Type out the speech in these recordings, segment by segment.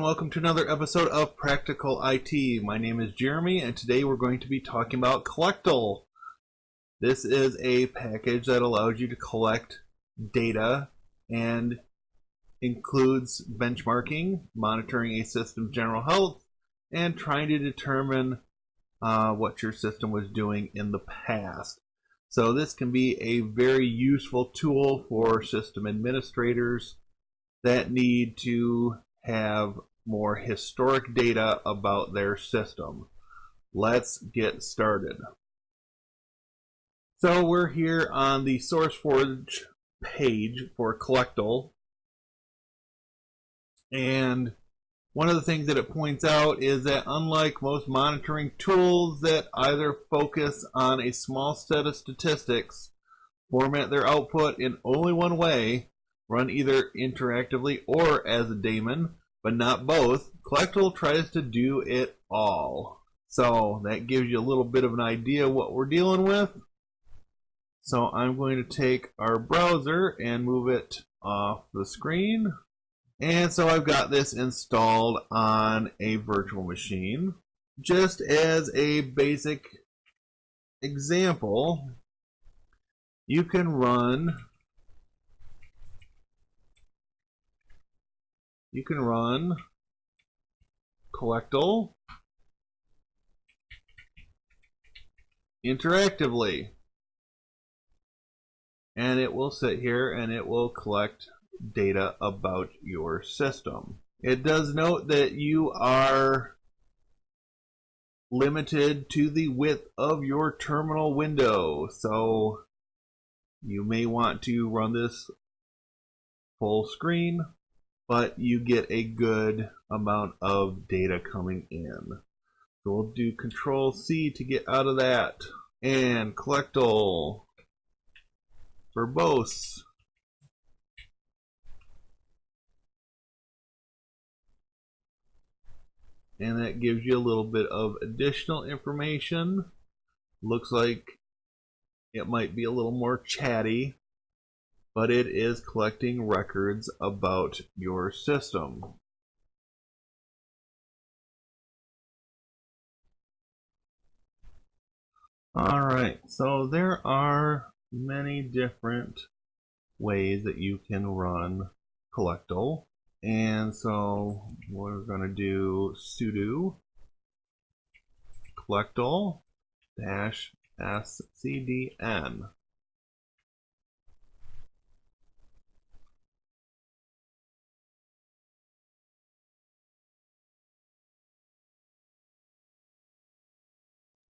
welcome to another episode of Practical IT. My name is Jeremy, and today we're going to be talking about Collectl. This is a package that allows you to collect data and includes benchmarking, monitoring a system's general health, and trying to determine what your system was doing in the past. So this can be a very useful tool for system administrators that need to have more historic data about their system. Let's get started. So we're here on the SourceForge page for Collectl, and one of the things that it points out is that unlike most monitoring tools that either focus on a small set of statistics, format their output in only one way, run either interactively or as a daemon, but not both, Collectl tries to do it all. So that gives you a little bit of an idea what we're dealing with. So I'm going to take our browser and move it off the screen. And so I've got this installed on a virtual machine. Just as a basic example, you can run Collectl interactively, and it will sit here and it will collect data about your system. It does note that you are limited to the width of your terminal window, so you may want to run this full screen, but you get a good amount of data coming in. So we'll do Control-C to get out of that. And Collectl, verbose. And that gives you a little bit of additional information. Looks like it might be a little more chatty, but it is collecting records about your system. Alright, so there are many different ways that you can run Collectl. And so we're going to do sudo Collectl-scdn.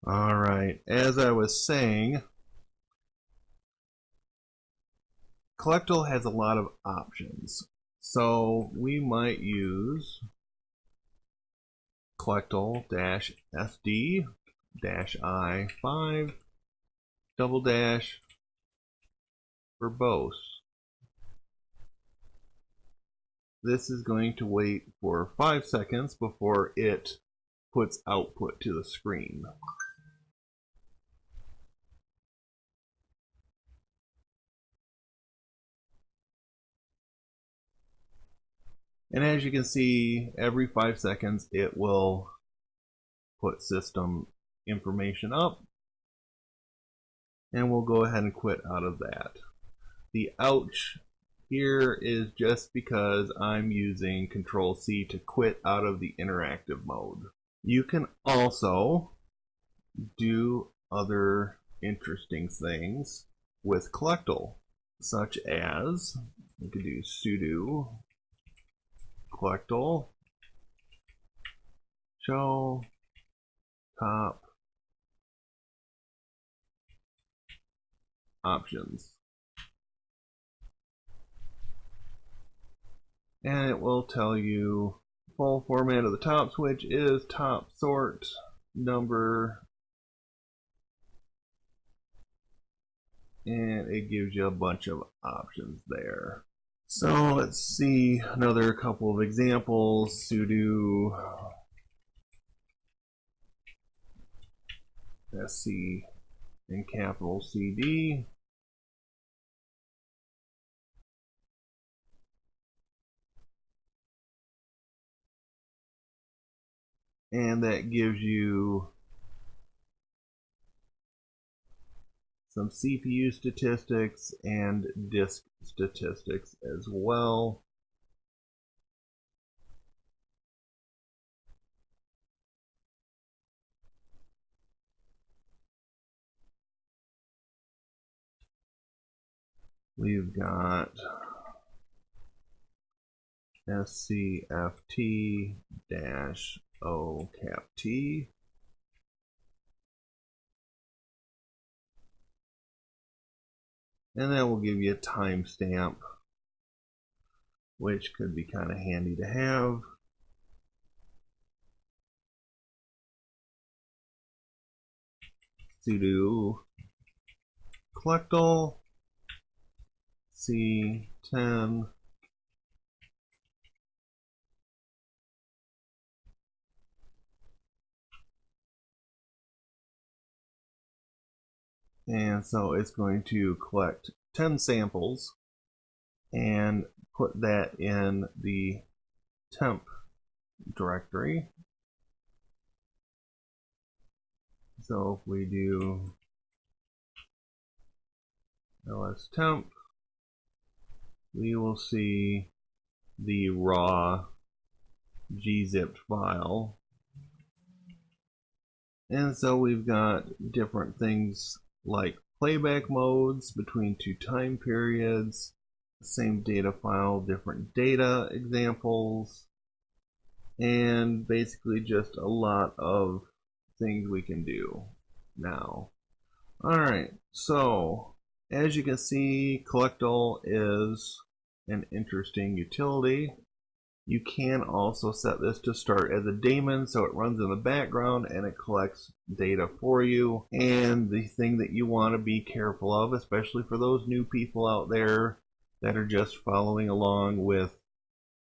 Alright, as I was saying, Collectl has a lot of options. So we might use Collectl-sd-i5 verbose. This is going to wait for 5 seconds before it puts output to the screen. And as you can see, every 5 seconds it will put system information up. And we'll go ahead and quit out of that. The ouch here is just because I'm using Control-C to quit out of the interactive mode. You can also do other interesting things with Collectl, such as you could do sudo Collectl show top options, and it will tell you full format of the top switch is top sort number, and it gives you a bunch of options there. So let's see another couple of examples. Sudo sc in capital CD and that gives you some CPU statistics and disk statistics as well. We've got SCFT-O cap T. And then we'll give you a timestamp, which could be kind of handy to have. Sudo Collectl C10 and so it's going to collect 10 samples and put that in the temp directory. So if we do ls temp, we will see the raw gzipped file. And so we've got different things like playback modes between two time periods, same data file, different data examples, and basically just a lot of things we can do now. Alright, so as you can see, Collectl is an interesting utility. You can also set this to start as a daemon, so it runs in the background and it collects data for you. And the thing that you want to be careful of, especially for those new people out there that are just following along with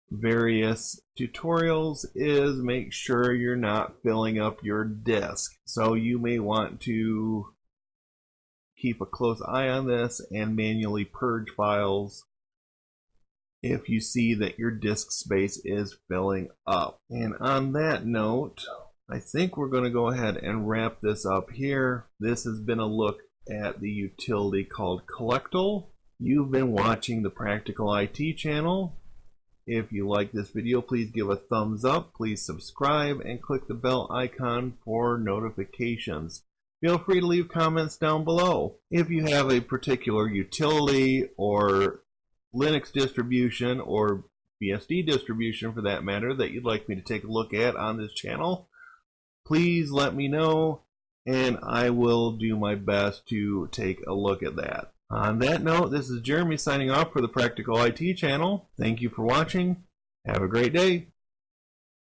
various tutorials, is make sure you're not filling up your disk. So you may want to keep a close eye on this and manually purge files if you see that your disk space is filling up. And on that note, I think we're going to go ahead and wrap this up here. This has been a look at the utility called Collectl. You've been watching the Practical IT channel. If you like this video, please give a thumbs up, please subscribe, and click the bell icon for notifications. Feel free to leave comments down below. If you have a particular utility or Linux distribution or BSD distribution for that matter that you'd like me to take a look at on this channel, please let me know and I will do my best to take a look at that. On that note, this is Jeremy signing off for the Practical IT channel. Thank you for watching. Have a great day.